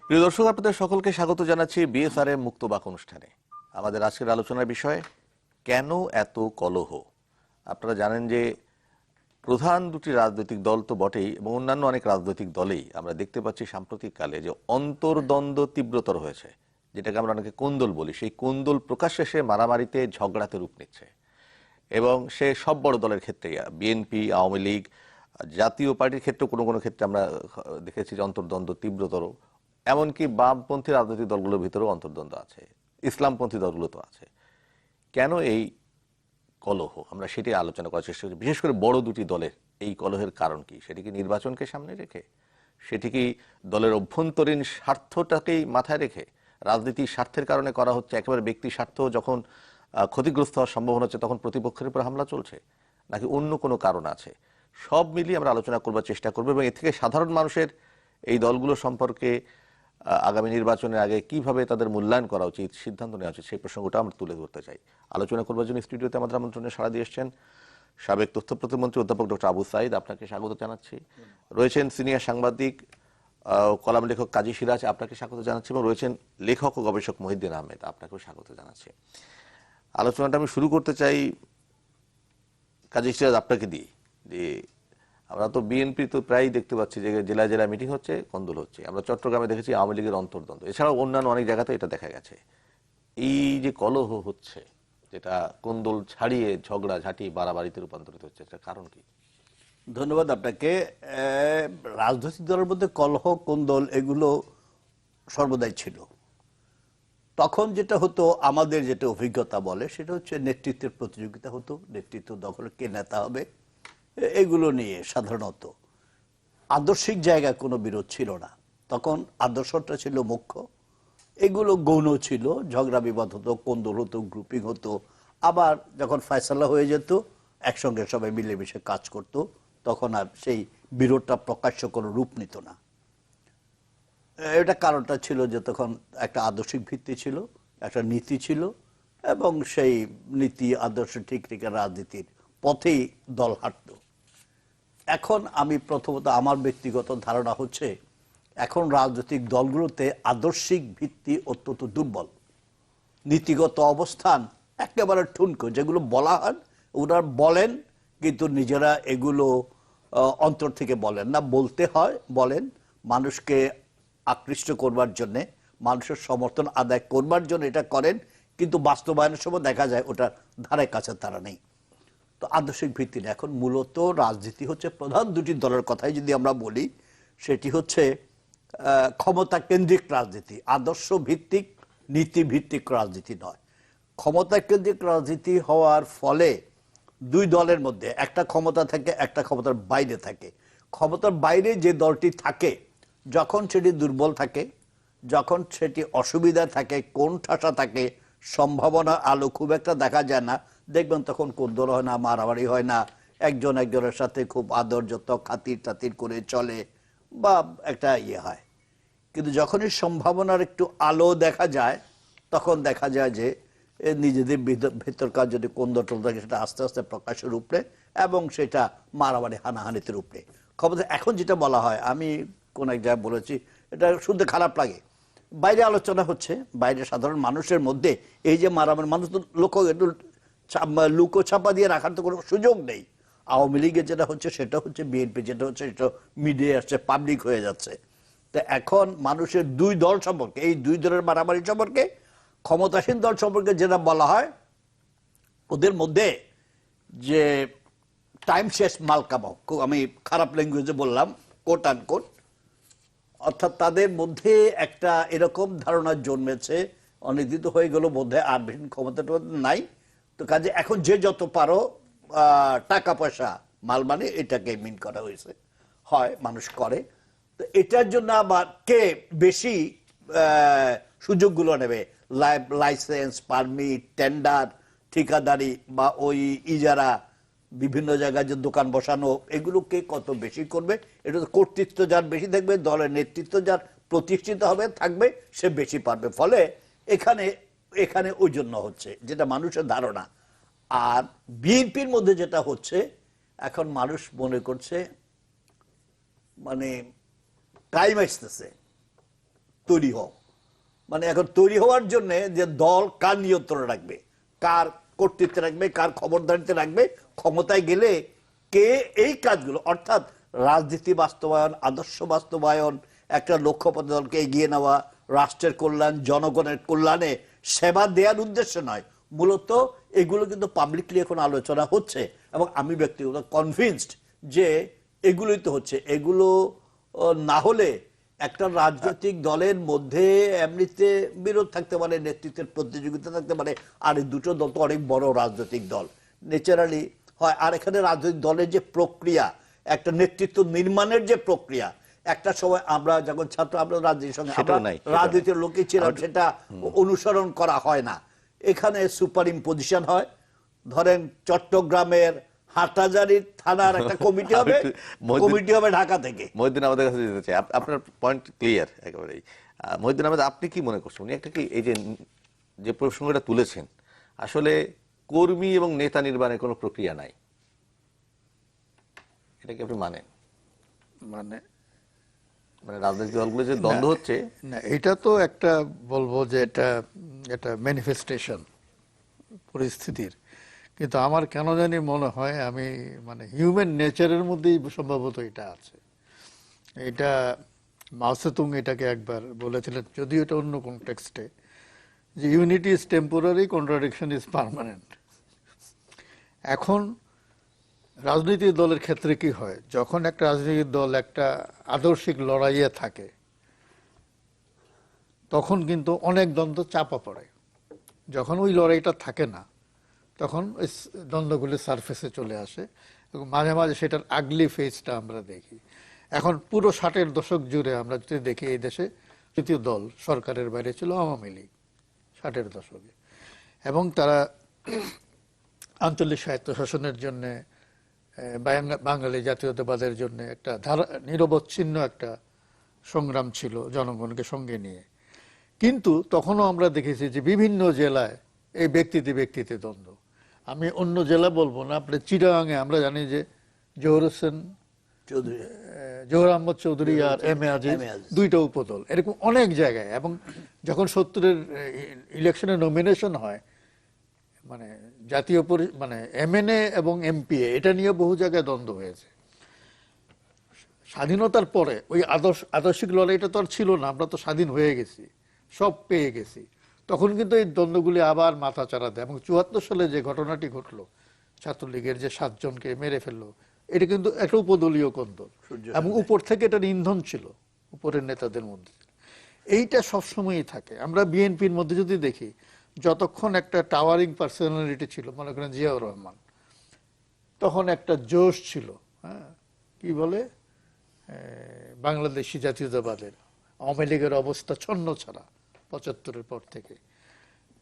প্রিয় দর্শক, আপনাদের সকলকে স্বাগত জানাচ্ছি বিএসআরএম মুক্ত বাক অনুষ্ঠানে। আমাদের আজকের আলোচনার বিষয় কেন এত কলহ। আপনারা জানেন যে প্রধান দুটি রাজনৈতিক দল তো বটেই এবং অন্যান্য অনেক রাজনৈতিক দলেই আমরা দেখতে পাচ্ছি সাম্প্রতিককালে যে অন্তর্দ্বন্দ্ব তীব্রতর হয়েছে, যেটাকে আমরা অনেকে কোন্দল বলি। সেই কোন্দল প্রকাশ্যে সে মারামারিতে, ঝগড়াতে রূপ নিচ্ছে এবং সে সব বড় দলের ক্ষেত্রে, বিএনপি, আওয়ামী লীগ, জাতীয় পার্টির ক্ষেত্রে কোনো কোনো ক্ষেত্রে আমরা দেখেছি যে অন্তর্দ্বন্দ্ব তীব্রতর। এমনকি বামপন্থী রাজনৈতিক দলগুলোর ভিতরেও অন্তর্দ্বন্দ্ব আছে, ইসলামপন্থী দলগুলো তো আছে। কেন এই কলহ, আমরা সেটি আলোচনা করার চেষ্টা করছি। বিশেষ করে বড় দুটি দলের এই কলহের কারণ কি? সেটি কি নির্বাচনকে সামনে রেখে? সেটি কি দলের অভ্যন্তরীণ স্বার্থটাকেই মাথায় রেখে? রাজনীতির স্বার্থের কারণে করা হচ্ছে, একেবারে ব্যক্তি স্বার্থ যখন ক্ষতিগ্রস্ত হওয়ার সম্ভাবনা হচ্ছে তখন প্রতিপক্ষের উপর হামলা চলছে, নাকি অন্য কোনো কারণ আছে? সব মিলিয়ে আমরা আলোচনা করবার চেষ্টা করবো এবং এর থেকে সাধারণ মানুষের এই দলগুলো সম্পর্কে আগামী নির্বাচনের আগে কিভাবে তাদের মূল্যায়ন করা উচিত, সিদ্ধান্ত নেওয়া উচিত, সেই প্রসঙ্গটা আমরা তুলে ধরতে চাই। আলোচনা করবার জন্য স্টুডিওতে আমাদের আমন্ত্রণে সাড়া দিয়ে এসছেন সাবেক তথ্য প্রতিমন্ত্রী অধ্যাপক ডক্টর আবু সাইদ, আপনাকে স্বাগত জানাচ্ছি। রয়েছেন সিনিয়র সাংবাদিক কলাম লেখক কাজী সিরাজ, আপনাকে স্বাগত জানাচ্ছি। এবং রয়েছেন লেখক ও গবেষক মহিউদ্দিন আহমেদ, আপনাকেও স্বাগত জানাচ্ছি। আলোচনাটা আমি শুরু করতে চাই কাজী সিরাজ আপনাকে দিয়ে। যে আমরা তো বিএনপি তো প্রায়ই দেখতে পাচ্ছি যে জেলায় জেলায় মিটিং হচ্ছে, কোন্দল হচ্ছে। আমরা চট্টগ্রামে দেখেছি আওয়ামী লীগের অন্তর্দ্বন্দ্ব, এছাড়াও অন্যান্য অনেক জায়গাতে এটা দেখা গেছে। এই যে কলহ হচ্ছে, যেটা কোন্দল ছাড়িয়ে ঝগড়া ঝাঁটি বাড়াবাড়িতে রূপান্তরিত হচ্ছে, এটার কারণ কি? ধন্যবাদ আপনাকে। রাজনৈতিক দলের মধ্যে কলহ কোন্দল এগুলো সর্বদাই ছিল। তখন যেটা হতো, আমাদের যেটা অভিজ্ঞতা বলে সেটা হচ্ছে নেতৃত্বের প্রতিযোগিতা হতো, নেতৃত্ব দখল, কে নেতা হবে, এগুলো নিয়ে সাধারণত আদর্শিক জায়গায় কোনো বিরোধ ছিল না। তখন আদর্শটা ছিল মুখ্য, এগুলো গৌণ ছিল। ঝগড়া বিবাদ হতো, কোন্দল হতো, গ্রুপিং হতো। আবার যখন ফয়সালা হয়ে যেত, একসঙ্গে সবাই মিলেমিশে কাজ করত, তখন আর সেই বিরোধটা প্রকাশ্য কোনো রূপ নিত না। এটা কারণটা ছিল যে তখন একটা আদর্শিক ভিত্তি ছিল, একটা নীতি ছিল, এবং সেই নীতি আদর্শ ঠিক রেখে রাজনীতির পথেই দল হাঁটত। এখন আমি প্রথমত আমার ব্যক্তিগত ধারণা হচ্ছে, এখন রাজনৈতিক দলগুলোতে আদর্শিক ভিত্তি অত্যন্ত দুর্বল, নীতিগত অবস্থান একেবারে ঠুনকো। যেগুলো বলা হয় ওনারা বলেন, কিন্তু নিজেরা এগুলো অন্তর থেকে বলেন না। বলতে হয় বলেন মানুষকে আকৃষ্ট করবার জন্যে, মানুষের সমর্থন আদায় করবার জন্য এটা করেন, কিন্তু বাস্তবায়নের সময় দেখা যায় ওটার ধারে কাছে তারা নেই। তো আদর্শিক ভিত্তি নেই। এখন মূলত রাজনীতি হচ্ছে প্রধান দুটি দলের কথাই যদি আমরা বলি, সেটি হচ্ছে ক্ষমতা কেন্দ্রিক রাজনীতি, আদর্শ ভিত্তিক নীতি ভিত্তিক রাজনীতি নয়। ক্ষমতা কেন্দ্রিক রাজনীতি হওয়ার ফলে দুই দলের মধ্যে একটা ক্ষমতা থাকে, একটা ক্ষমতার বাইরে থাকে। ক্ষমতার বাইরে যে দলটি থাকে, যখন সেটি দুর্বল থাকে, যখন সেটি অসুবিধা থাকে, কোন ঠাসা থাকে, সম্ভাবনা আলো খুব একটা দেখা যায় না, দেখবেন তখন কোন্দল হয় না, মারামারি হয় না, একজন একজনের সাথে খুব আদর যত খাতির টাতির করে চলে, বা একটা ইয়ে হয়। কিন্তু যখনই সম্ভাবনার একটু আলো দেখা যায়, তখন দেখা যায় যে নিজেদের ভেতরকার যদি কোন্দল থাকে, সেটা আস্তে আস্তে প্রকাশের রূপ নেয় এবং সেটা মারামারি হানাহানিতে রূপ নেয়। ক্ষমতা এখন যেটা বলা হয়, আমি কোন এক জায়গায় বলেছি, এটা শুনতে খারাপ লাগে। বাইরে আলোচনা হচ্ছে, বাইরে সাধারণ মানুষের মধ্যে এই যে মারামারি, মানুষ তো লুকো ছাপা দিয়ে রাখার তো কোনো সুযোগ নেই। আওয়ামী লীগের যেটা হচ্ছে সেটা হচ্ছে, বিএনপি যেটা হচ্ছে সেটা মিডিয়া আসছে, পাবলিক হয়ে যাচ্ছে। তো এখন মানুষের দুই দল সম্পর্কে, এই দুই দলের মারামারি সম্পর্কে, ক্ষমতাসীন দল সম্পর্কে যেটা বলা হয়, ওদের মধ্যে যে টাইম শেষ মাল কামাও, আমি খারাপ ল্যাঙ্গুয়েজে বললাম, কোট আন কোট, অর্থাৎ তাদের মধ্যে একটা এরকম ধারণা জন্মেছে, অনির্দিত হয়ে গেল বোধ হয় আর বেশি ক্ষমতাটা নাই। তো কাজে এখন যে যত পারো টাকা পয়সা মাল মানে এটাকে মিন করা হয়েছে, হয় মানুষ করে। তো এটার জন্য আবার কে বেশি সুযোগগুলো নেবে, লাইসেন্স, পারমিট, টেন্ডার, ঠিকাদারি বা ওই ইজারা, বিভিন্ন জায়গায় যে দোকান বসানো, এগুলো কে কত বেশি করবে, এটা কর্তৃত্ব যার বেশি থাকবে, দলের নেতৃত্ব যার প্রতিষ্ঠিত হবে থাকবে, সে বেশি পারবে। ফলে এখানে এখানে ওই জন্য হচ্ছে, যেটা মানুষের ধারণা। আর বিএনপির মধ্যে যেটা হচ্ছে, এখন মানুষ মনে করছে মানে টাইম আসতেছে, তৈরি হও। মানে এখন তৈরি হওয়ার জন্য যে দল কার নিয়ন্ত্রণে রাখবে, কার কর্তৃত্বে রাখবে, কার খবরদারিতে রাখবে, ক্ষমতায় গেলে কে এই কাজগুলো, অর্থাৎ রাজনীতি বাস্তবায়ন, আদর্শ বাস্তবায়ন, একটা লক্ষ্যপথে দলকে এগিয়ে নেওয়া, রাষ্ট্রের কল্যাণ, জনগণের কল্যাণে সেবা দেওয়ার উদ্দেশ্য নয়। মূলত এগুলো কিন্তু পাবলিকলি এখন আলোচনা হচ্ছে এবং আমি ব্যক্তিগত কনভিন্সড যে এগুলোই তো হচ্ছে। এগুলো না হলে একটা রাজনৈতিক দলের মধ্যে এমনিতে বিরোধ থাকতে পারে, নেতৃত্বের প্রতিযোগিতা থাকতে পারে, আর এই দুটো দল তো অনেক বড় রাজনৈতিক দল ন্যাচারালি হয়। আর এখানে রাজনৈতিক দলের যে প্রক্রিয়া, একটা নেতৃত্ব নির্মাণের যে প্রক্রিয়া, একটা সময় আমরা যখন ছাত্র, আমরা রাজনীতির সঙ্গে রাজনীতির লোকই ছিলাম, সেটা অনুসরণ করা হয় না। এখানে সুপার ইম্পোজিশন হয়। ধরেন চট্টগ্রামের হাটহাজারীর থানার একটা কমিটি হবে, কমিটি হবে ঢাকা থেকে। মহিউদ্দিন আমাদের কাছে যেতে চাই, আপনার পয়েন্ট ক্লিয়ার একেবারেই। মহিউদ্দিন আহমেদ, আপনি কি মনে করছেন, উনি একটা কি এই যে প্রসঙ্গটা তুলেছেন, আসলে কর্মী এবং নেতা নির্বাণের কোনো প্রক্রিয়া নাই, এটা কি আপনি মানেন? মানে মানে রাজনৈতিক দলগুলো যে দ্বন্দ্ব হচ্ছে, না, এটা তো একটা বলবো যে এটা একটা ম্যানিফেস্টেশন পরিস্থিতির। কিন্তু আমার কেন জানি মনে হয়, আমি মানে হিউম্যান নেচারের মধ্যেই সম্ভবত এটা আছে। এটা মাও সেতুং এটাকে একবার বলেছিলেন, যদিও এটা অন্য কনটেক্সটে, যে unity is temporary, contradiction is permanent. এখন রাজনৈতিক দলের ক্ষেত্রে কি হয়, যখন একটা রাজনৈতিক দল একটা আদর্শিক লড়াইয়ে থাকে, তখন কিন্তু অনেক দ্বন্দ্ব চাপা পড়ে। যখন ওই লড়াইটা থাকে না, তখন ওই দ্বন্দ্বগুলি সারফেসে চলে আসে এবং মাঝে মাঝে সেটার আগলি ফেজটা আমরা দেখি। এখন পুরো 60-এর দশক জুড়ে আমরা যদি দেখি, এই দেশে তৃতীয় দল সরকারের বাইরে ছিল আওয়ামী লীগ 60-এর দশকে, এবং তারা আঞ্চলিক স্বায়ত্তশাসনের জন্য, বাঙালি জাতীয়তাবাদের জন্য একটা নিরবচ্ছিন্ন একটা সংগ্রাম ছিল জনগণকে সঙ্গে নিয়ে। কিন্তু তখনও আমরা দেখেছি যে বিভিন্ন জেলায় এই ব্যক্তিতে দ্বন্দ্ব। আমি অন্য জেলা বলবো না, আপনি চিটাগাঙে আমরা জানি যে জহুর হোসেন চৌধুরী, জহুর আহমদ চৌধুরী আর এম এ আজিজ দুইটা উপদল, এরকম অনেক জায়গায়। এবং যখন 70-এর ইলেকশনে নমিনেশন হয়, মানে জাতীয় মানে এমএনএ এবং এমপিএ, এটা নিয়ে বহু জায়গায় দ্বন্দ্ব হয়েছে। স্বাধীনতার পরে ওই আদর্শিক লড়াইটা তো আর ছিল না, আমরা তো স্বাধীন হয়ে গেছি, সব পেয়ে গেছি। তখন কিন্তু এই দ্বন্দ্বগুলি আবার মাথা চাড়া দেয়। এবং 74 সালে যে ঘটনাটি ঘটলো, ছাত্রলীগের যে 7 জনকে মেরে ফেললো, এটা কিন্তু একটা উপদলীয় কোন্দল, এবং উপর থেকে এটার ইন্ধন ছিল উপরের নেতাদের মধ্যে। এইটা সবসময়ই থাকে। আমরা বিএনপির মধ্যে যদি দেখি, যতক্ষণ একটা টাওয়ারিং পার্সোনালিটি ছিল, মনে করেন জিয়াউর রহমান, তখন একটা জোশ ছিল, হ্যাঁ, কি বলে, বাংলাদেশি জাতীয়তাবাদের। আওয়ামী লীগের অবস্থা ছন্ন ছাড়া 75-এর পর থেকে।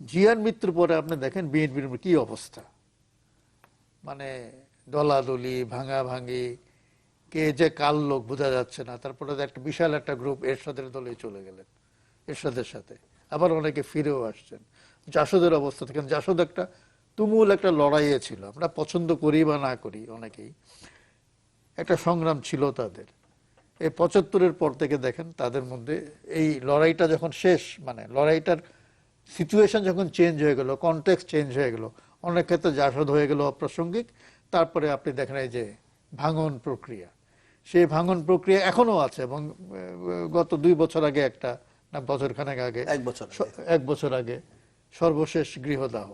জিয়ার মৃত্যুর পরে আপনি দেখেন বিএনপির কি অবস্থা, মানে দলাদলি, ভাঙাভাঙি, কে যে কাল লোক বোঝা যাচ্ছে না। তারপরে একটা বিশাল একটা গ্রুপ এরশাদের দলে চলে গেলেন, এরশাদের সাথে আবার অনেকে ফিরেও আসছেন। জাসদের অবস্থা থেকে, জাসদ একটা তুমুল একটা লড়াইয়ে ছিল, আমরা পছন্দ করি বা না করি অনেকেই, একটা সংগ্রাম ছিল তাদের। এই 75-এর পর থেকে দেখেন তাদের মধ্যে এই লড়াইটা যখন শেষ, মানে লড়াইটার সিচুয়েশন যখন চেঞ্জ হয়ে গেল, কনটেক্সট চেঞ্জ হয়ে গেল, অনেক ক্ষেত্রে জাসদ হয়ে গেল অপ্রাসঙ্গিক। তারপরে আপনি দেখেন এই যে ভাঙন প্রক্রিয়া, সেই ভাঙন প্রক্রিয়া এখনো আছে। এবং গত 2 বছর আগে একটা, না বছরখানেক আগে, 1 বছর আগে সর্বশেষ গৃহদাহ।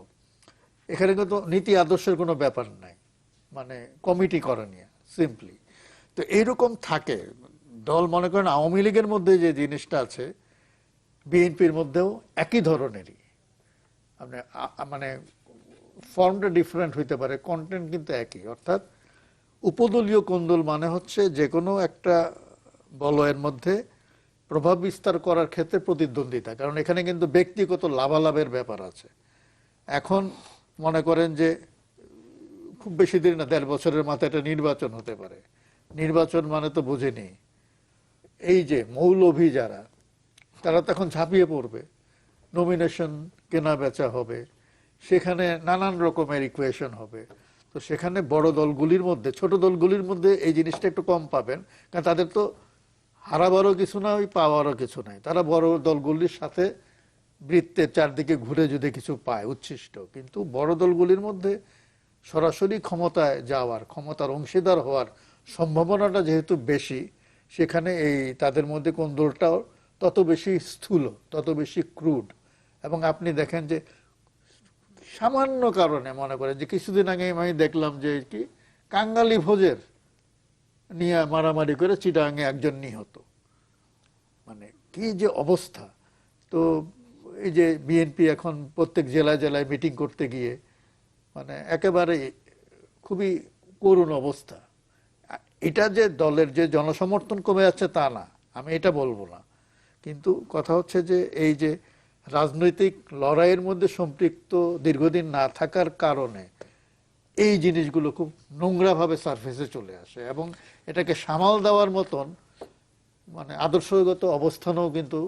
এখানে কিন্তু নীতি আদর্শের কোনো ব্যাপার নাই, মানে কমিটি করা নিয়ে সিম্পলি। তো এইরকম থাকে দল। মনে করেন আওয়ামী লীগের মধ্যে যে জিনিসটা আছে, বিএনপির মধ্যেও একই ধরনেরই, আপনি মানে ফর্মটা ডিফারেন্ট হইতে পারে, কন্টেন্ট কিন্তু একই। অর্থাৎ উপদলীয় কোন্দল মানে হচ্ছে যে কোনো একটা বলয়ের মধ্যে প্রভাব বিস্তার করার ক্ষেত্রে প্রতিদ্বন্দ্বিতা, কারণ এখানে কিন্তু ব্যক্তিগত লাভালাভের ব্যাপার আছে। এখন মনে করেন যে খুব বেশি দিন না, 1.5 বছরের মাথায় একটা নির্বাচন হতে পারে। নির্বাচন মানে তো বুঝেনি, এই যে মৌলভী যারা, তারা তখন ঝাঁপিয়ে পড়বে, নমিনেশন কেনা বেচা হবে, সেখানে নানান রকমের ইকুয়েশন হবে। তো সেখানে বড় দলগুলির মধ্যে, ছোট দলগুলির মধ্যে এই জিনিসটা একটু কম পাবেন, কারণ তাদের তো হারাবারও কিছু না, ওই পাওয়ারও কিছু নাই। তারা বড় দলগুলির সাথে বৃত্তের চারদিকে ঘুরে যদি কিছু পায় উচ্ছিষ্ট, কিন্তু বড় দলগুলির মধ্যে সরাসরি ক্ষমতায় যাওয়ার, ক্ষমতার অংশীদার হওয়ার সম্ভাবনাটা যেহেতু বেশি, সেখানে এই তাদের মধ্যে কোন্দলটাও তত বেশি স্থূল, তত বেশি ক্রুড। এবং আপনি দেখেন যে সামান্য কারণে, মনে করেন যে কিছুদিন আগে আমি দেখলাম যে কি কাঙ্গালি ভোজের নিয়ে মারামারি করে চিটাগাঙে একজন নিহত। মানে কি যে অবস্থা! তো এই যে বিএনপি এখন প্রত্যেক জেলায় জেলায় মিটিং করতে গিয়ে মানে একেবারে খুবই করুণ অবস্থা। এটা যে দলের যে জনসমর্থন কমে যাচ্ছে তা না, আমি এটা বলবো না, কিন্তু কথা হচ্ছে যে এই যে রাজনৈতিক লড়াইয়ের মধ্যে সম্পৃক্ত দীর্ঘদিন না থাকার কারণে এই জিনিসগুলো খুব নোংরাভাবে সারফেসে চলে আসে, এবং এটাকে সামাল দেওয়ার মতন মানে আদর্শগত অবস্থানও কিন্তু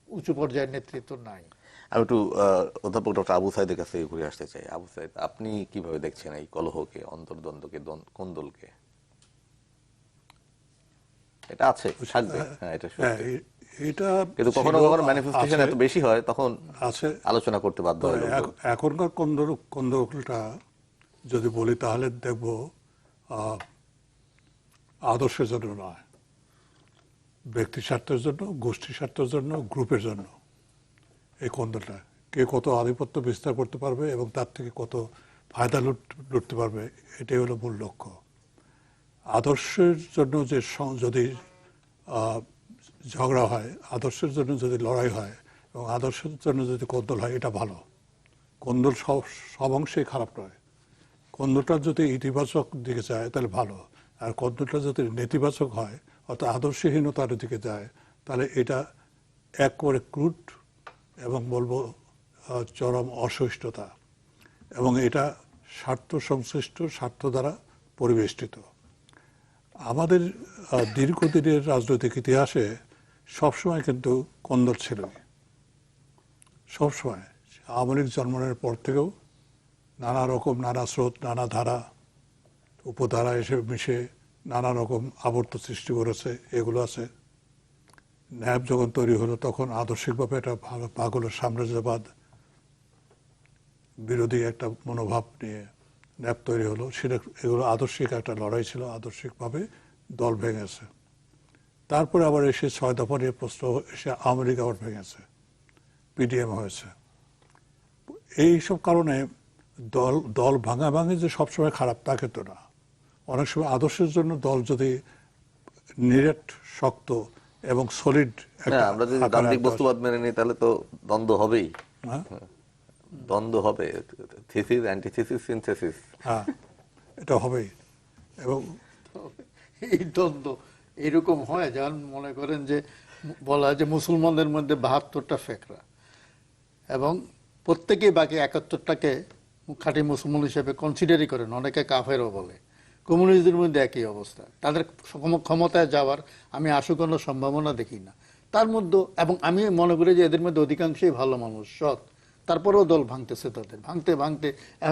উঁচু পর্যায়ের নেতৃত্ব নাই। আমি একটু অধ্যাপক ডক্টর আবু সাইদের কাছে ঘুরে আসতে চাই। আবু সাইদ, আপনি কিভাবে দেখছেন এই কলহকে, অন্তর্দ্বন্দ্বকে, কোন্দলকে? এটা আছে, থাকবে, হ্যাঁ এটা সত্যি। এটা কিন্তু কখনো কখনো ম্যানিফেস্টেশন এত বেশি হয় তখন আছে, আলোচনা করতে বাধ্য হয় লোকজন। এখনকার কোন্দলটা যদি বলি তাহলে দেখব আদর্শের জন্য নয়, ব্যক্তি স্বার্থের জন্য, গোষ্ঠী স্বার্থের জন্য, গ্রুপের জন্য এই কোন্দলটা। কে কত আধিপত্য বিস্তার করতে পারবে এবং তার থেকে কত ফায়দা লুটতে পারবে, এটাই হলো মূল লক্ষ্য। আদর্শের জন্য যে যদি ঝগড়া হয়, আদর্শের জন্য যদি লড়াই হয় এবং আদর্শের জন্য যদি কোন্দল হয়, এটা ভালো। কোন্দল সব অংশেই খারাপ নয়। কোন্দলটা যদি ইতিবাচক দিকে যায় তাহলে ভালো, আর কোন্দলটা যদি নেতিবাচক হয় অর্থাৎ আদর্শহীনতার দিকে যায় তাহলে এটা এক করে ক্রুড এবং বলবো চরম অসহিষ্ণুতা, এবং এটা স্বার্থ সংশ্লিষ্ট, স্বার্থ দ্বারা পরিবেষ্টিত। আমাদের দীর্ঘদিনের রাজনৈতিক ইতিহাসে সবসময় কিন্তু কোন্দল ছিল, সবসময়। আওয়ামী লীগ জন্মানোর পর থেকেও নানা রকম, নানা স্রোত, নানা ধারা, উপধারা এসে মিশে নানা রকম আবর্ত সৃষ্টি করেছে, এগুলো আছে। ন্যাপ যখন তৈরি হলো তখন আদর্শিকভাবে একটা ভাগ হলো, সাম্রাজ্যবাদ বিরোধী একটা মনোভাব নিয়ে ন্যাপ তৈরি হলো। সেটা এগুলো আদর্শিক একটা লড়াই ছিল, আদর্শিকভাবে দল ভেঙেছে। তারপরে আবার এসে 6 দফা নিয়ে প্রশ্ন এসে আওয়ামী লীগ আবার ভেঙেছে, পিডিএম হয়েছে। এইসব কারণে দল ভাঙাভাঙি যে সবসময় খারাপ তা কিন্তু না। অনেক সময় আদর্শের জন্য দল যদি নিরেট, শক্ত এবং সলিড, হ্যাঁ, আমরা যদি দান্তিক বস্তুবাদ মেনে নিই তাহলে তো দ্বন্দ্ব হবেই। দ্বন্দ্ব হবে, থিসিস, অ্যান্টিথিসিস, সিনথেসিস। হ্যাঁ, এটা হবেই। এবং এই দ্বন্দ্ব এরকম হয়, যেমন মনে করেন যে বলা হয় যে মুসলমানদের মধ্যে 72টা ফেকরা এবং প্রত্যেকেই বাকি 71টাকে খাঁটি মুসলমান হিসেবে কনসিডারই করেন, অনেকে কাফেরও বলে। কমিউনিস্টদের মধ্যে একই অবস্থা, তাদের ক্ষমতায় যাওয়ার আমি আশু কোনো সম্ভাবনা দেখি না তার মধ্যে। এবং আমি মনে করি যে এদের মধ্যে অধিকাংশই ভালো মানুষ, সৎ, তারপরেও দল ভাঙতেছে। তাদের ভাঙতে ভাঙতে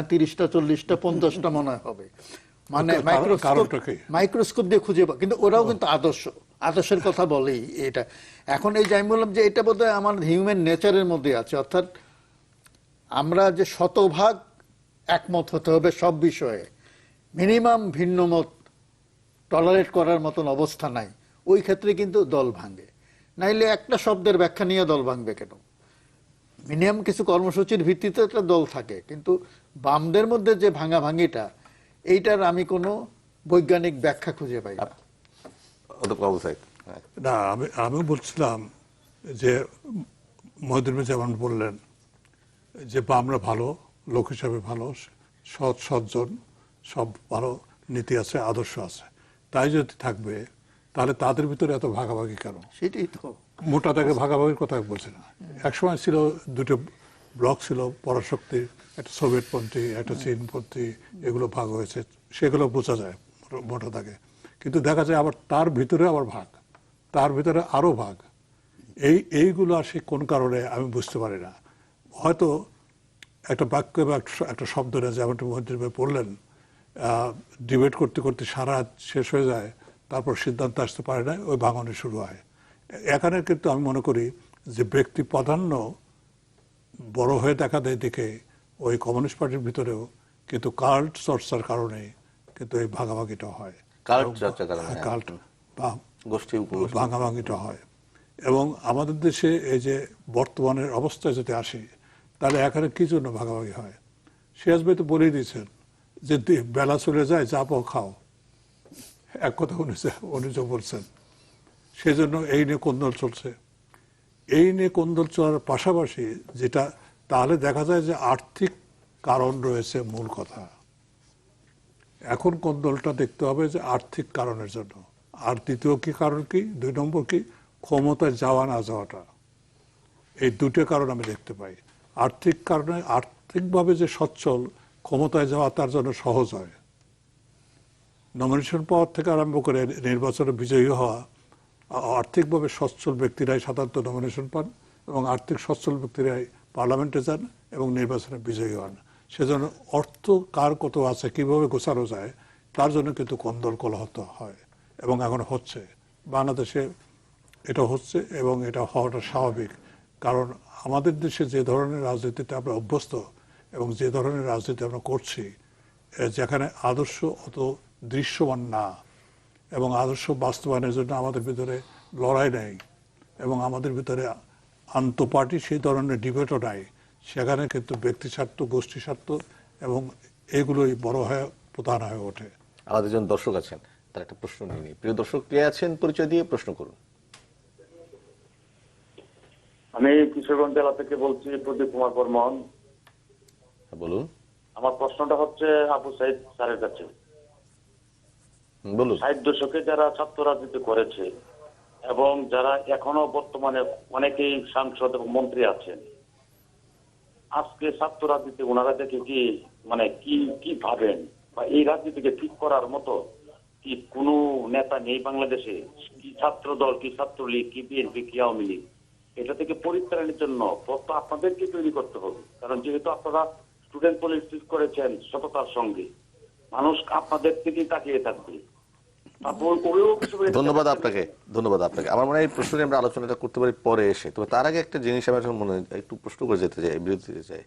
30টা 40টা 50টা মনে হবে, মানে মাইক্রোস্কোপ দিয়ে খুঁজে কিন্তু ওরাও কিন্তু আদর্শের কথা বলেই এটা। এখন এই যে আমি বললাম যে এটা বোধহয় আমার হিউম্যান নেচারের মধ্যে আছে, অর্থাৎ আমরা যে শতভাগ একমত হতে হবে সব বিষয়ে, মিনিমাম ভিন্ন মত টলারেট করার মতন অবস্থা নাই, ওই ক্ষেত্রে কিন্তু দল ভাঙে। নাইলে একটা শব্দের ব্যাখ্যা নিয়ে দল ভাঙবে কেন? মিনিমাম কিছু কর্মসূচির ভিত্তিতে একটা দল থাকে, কিন্তু বামদের মধ্যে যে ভাঙাভাঙিটা, এইটার আমি কোনো বৈজ্ঞানিক ব্যাখ্যা খুঁজে পাই না। না, আমি বলছিলাম যে মহিউদ্দিন যেমন বললেন যে বামরা ভালো, লোক হিসাবে ভালো, সজ্জন, সব ভালো, নীতি আছে, আদর্শ আছে, তাই যদি থাকবে তাহলে তাদের ভিতরে এত ভাগাভাগি কেন? সেটাই তো মোটা দাগে ভাগাভাগির কথা বলছি না। একসময় ছিল দুটো ব্লক ছিল, পরাশক্তির, একটা সোভিয়েতপন্থী, একটা চীনপন্থী, এগুলো ভাগ হয়েছে, সেগুলো বোঝা যায় মোটা দাগে। কিন্তু দেখা যায় আবার তার ভিতরে আবার ভাগ, তার ভিতরে আরো ভাগ। এইগুলো আসে কোন কারণে আমি বুঝতে পারি না। হয়তো একটা বাক্য বা একটা শব্দ না, যেমন মহিউদ্দিন ভাই পড়লেন, ডিবেট করতে করতে সারা রাত শেষ হয়ে যায়, তারপর সিদ্ধান্ত আসতে পারে না, ওই ভাঙনে শুরু হয়। এখানে কিন্তু আমি মনে করি যে ব্যক্তি প্রাধান্য বড় হয়ে দেখা দেয় দেখে ওই কমিউনিস্ট পার্টির ভিতরেও কিন্তু কাল্ট চর্চার কারণে কিন্তু এই ভাগাভাগিটা হয়। কাল্ট চর্চার কারণে, হ্যাঁ। কাল্ট বা গোষ্ঠী উপগোষ্ঠী। ভাগাভাগিটা হয়। এবং আমাদের দেশে এই যে বর্তমানের অবস্থায় যদি আসি, তাহলে এখানে কি জন্য ভাগাভাগি হয়? সিরাজ ভাই তো বলেই দিয়েছেন যে বেলা চলে যায়, যা পাও খাও, এক কথা উনি যে বলছেন। সেজন্য এই নিয়ে কোন্দল চলছে। এই নিয়ে কোন্দল চলার পাশাপাশি যেটা, তাহলে দেখা যায় যে আর্থিক কারণ রয়েছে মূল কথা। এখন কোন্দলটা দেখতে হবে যে আর্থিক কারণের জন্য। আর দ্বিতীয় কি কারণ, কি 2 নম্বর কি, ক্ষমতায় যাওয়া না যাওয়াটা। এই দুটো কারণ আমি দেখতে পাই। আর্থিক কারণে, আর্থিকভাবে যে সচ্ছল, ক্ষমতায় যাওয়া তার জন্য সহজ হয়। নমিনেশন পাওয়ার থেকে আরম্ভ করে নির্বাচনে বিজয়ী হওয়া, আর্থিকভাবে সচ্ছল ব্যক্তিরাই সাধারণত নমিনেশন পান এবং আর্থিক সচ্ছল ব্যক্তিরাই পার্লামেন্টে যান এবং নির্বাচনে বিজয়ী হন। সেজন্য অর্থ কার কত আছে, কিভাবে গোছানো যায়, তার জন্য কিন্তু কোন্দল কলহত হয় এবং এখন হচ্ছে বাংলাদেশে। এটা হচ্ছে এবং এটা হওয়াটা স্বাভাবিক। কারণ আমাদের দেশে যে ধরনের রাজনীতিতে আমরা অভ্যস্ত এবং যে ধরনের রাজনীতি আমরা করছি, যেখানে আদর্শ অত দৃশ্যমান না এবং আদর্শ বাস্তবায়নের জন্য আমাদের ভিতরে লড়াই নেই এবং আমাদের ভিতরে আন্তঃপার্টি সেই ধরনের ডিবেটও নাই, সেখানে কিন্তু ব্যক্তি স্বার্থ, গোষ্ঠী স্বার্থ এবং এগুলোই বড় হয়ে প্রধান হয়ে ওঠে। আমাদের একজন দর্শক আছেন, তার একটা প্রশ্ন নিয়ে নিই। প্রিয় দর্শক, কে আছেন, পরিচয় দিয়ে প্রশ্ন করুন। আমি কিশোরগঞ্জ জেলা থেকে বলছি, প্রদীপ কুমার বর্মন। বলুন। আমার প্রশ্নটা হচ্ছে আবু সাইদ স্যারের কাছে। বলুন। 60 দশকে যারা ছাত্র রাজনীতি করেছে এবং যারা এখনো বর্তমানে অনেকেই সাংসদ এবং মন্ত্রী আছেন, আজকে ছাত্র রাজনীতি ওনারা দেখে কি মানে কি ভাবেন, বা এই রাজনীতিকে ঠিক করার মতো কি কোনো নেতা নেই বাংলাদেশে? কি ছাত্র দল, কি ছাত্রলীগ, কি বিএনপি, কি আওয়ামী লীগ, এটা থেকে পরিত্রাণের জন্য পথ আপনাদেরকে তৈরি করতে হবে। কারণ যেহেতু আপনারা স্টুডেন্ট পলিটিক্স করেছেন সততার সঙ্গে, মানুষ আপনাদের থেকেই তাকিয়ে থাকবে। ধন্যবাদ আপনাকে, ধন্যবাদ আপনাকে। আমার মনে হয় এই প্রশ্ন নিয়ে আমরা আলোচনাটা করতে পারি পরে এসে। তবে তার আগে একটা জিনিস আমার মনে একটু প্রশ্ন করে যেতে চাই, বিরতি দিতে চাই।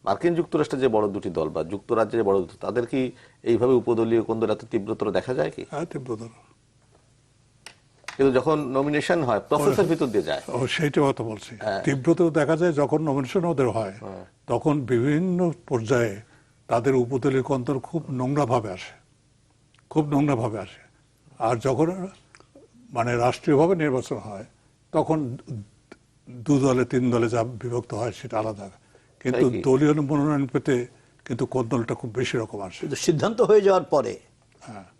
মার্কিন যুক্তরাষ্ট্রের যে বড় দুটি দল বা যুক্তরাজ্যের যে বড় দুটি, তাদের কি এইভাবে উপদলীয় কোন্দল এত তীব্রতর দেখা যায় কি? হ্যাঁ, তীব্রতর। কিন্তু যখন নমিনেশন হয় প্রসেসের ভিতর দিয়ে যায়। সেইটা কথা বলছি, তীব্রতর দেখা যায় যখন নমিনেশন ওদের হয়, তখন বিভিন্ন পর্যায়ে তাদের উপদলীয় কোন্দল খুব নোংরা ভাবে আসে, খুব নোংরা ভাবে আসে। আর যখন মানে রাষ্ট্রীয়ভাবে নির্বাচন হয়, তখন 2 দলে 3 দলে যা বিভক্ত হয় সেটা আলাদা। কিন্তু দলীয় মনোনয়ন পেতে কিন্তু কোন্দলটা খুব বেশি রকম আসে। কিন্তু সিদ্ধান্ত হয়ে যাওয়ার পরে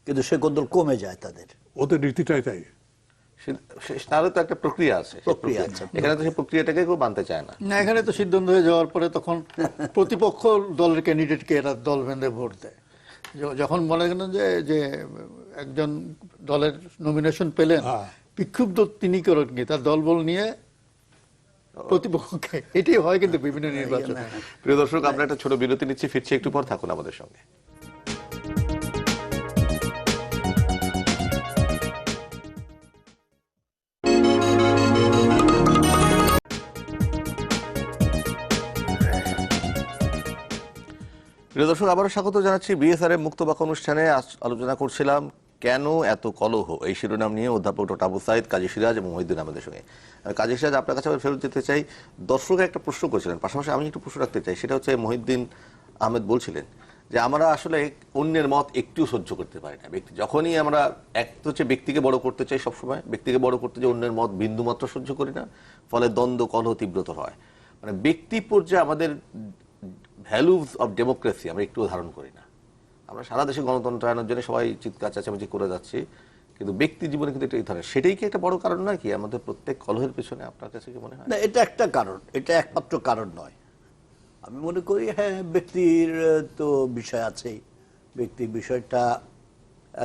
কিন্তু সে কোন্দল কমে যায় তাদের। ওদের রীতিটাই তাই। তারও তো একটা প্রক্রিয়া আছে, এখানে তো সেই প্রক্রিয়াটাকে কেউ মানতে চায় না। না, এখানে তো সিদ্ধান্ত হয়ে যাওয়ার পরে তখন প্রতিপক্ষ দলের ক্যান্ডিডেটকে এরা দল বেঁধে ভোট দেয়। যখন মনে করেন যে একজন দলের নমিনেশন পেলেন, বিক্ষুব্ধ তিনি করেন কি তার দলবল নিয়ে প্রতিপক্ষকে, এটাই হয় কিন্তু বিভিন্ন নির্বাচন। প্রিয় দর্শক, আমরা একটা ছোট বিরতি নিচ্ছি, ফিরছি একটু পর, থাকুন আমাদের সঙ্গে। প্রিয় দর্শক, আবারও স্বাগত জানাচ্ছি বিএসআর মুক্ত বাক অনুষ্ঠানে। আলোচনা করছিলাম কেন এত কলহ, এই শিরোনাম নিয়ে অধ্যাপক ডক্টর আবু সাইদ, কাজী সিরাজ এবং মহিউদ্দিন আমাদের সঙ্গে। কাজী সিরাজ, আপনার কাছে ফেরত যেতে চাই। দর্শক একটা প্রশ্ন করেছিলেন, পাশাপাশি আমি একটু প্রশ্ন রাখতে চাই। সেটা হচ্ছে, মহিউদ্দিন আহমেদ বলছিলেন যে আমরা আসলে অন্যের মত একটু সহ্য করতে পারি না। ব্যক্তি যখনই আমরা এক হচ্ছে ব্যক্তিকে বড় করতে চাই, সবসময় ব্যক্তিকে বড় করতে যে অন্যের মত বিন্দু মাত্র সহ্য করি না, ফলে দ্বন্দ্ব কলহ তীব্রতর হয়। মানে ব্যক্তি পর্যায়ে আমাদের ভ্যালুস অফ ডেমোক্রেসি আমরা একটু ধারণ করি না। আমরা সারা দেশে গণতন্ত্র আনার জন্য সবাই চিৎকার চেঁচামেচি করে যাচ্ছি, কিন্তু ব্যক্তি জীবনে কিন্তু এটা এই ধরনের, সেটাই কি একটা বড় কারণ নয় কি আমাদের প্রত্যেক কলহের পিছনে? আপনার কাছে কি মনে হয়? না, এটা একটা কারণ, এটা একমাত্র কারণ নয়। আমি মনে করি হ্যাঁ, ব্যক্তির তো বিষয় আছেই। ব্যক্তির বিষয়টা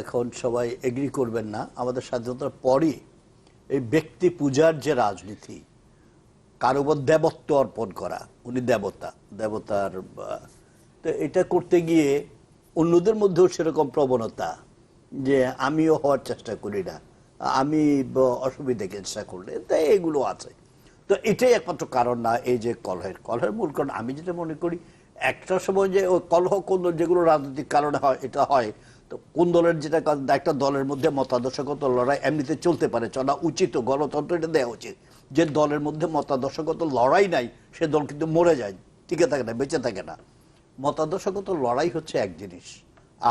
এখন সবাই এগ্রি করবেন না। আমাদের স্বাধীনতার পরই এই ব্যক্তি পূজার যে রাজনীতি, কার উপর দেবত্ব অর্পণ করা, উনি দেবতার, তো এটা করতে গিয়ে অন্যদের মধ্যেও সেরকম প্রবণতা যে আমিও হওয়ার চেষ্টা করি না, আমি অসুবিধাকে চেষ্টা করলে, তাই এগুলো আছে। তো এটাই একমাত্র কারণ না এই যে কলহের মূল কারণ আমি যেটা মনে করি, একটা সময় যে ওই কলহ কোন্দল যেগুলো রাজনৈতিক কারণে হয়, এটা হয় তো কোন দলের যেটা একটা দলের মধ্যে মতাদর্শগত লড়াই এমনিতে চলতে পারে, চলা উচিত, গণতন্ত্র এটা দেওয়া উচিত। যে দলের মধ্যে মতাদর্শগত লড়াই নাই সে দল কিন্তু মরে যায়, টিকে থাকে না, বেঁচে থাকে না। মতাদর্শগত লড়াই হচ্ছে এক জিনিস,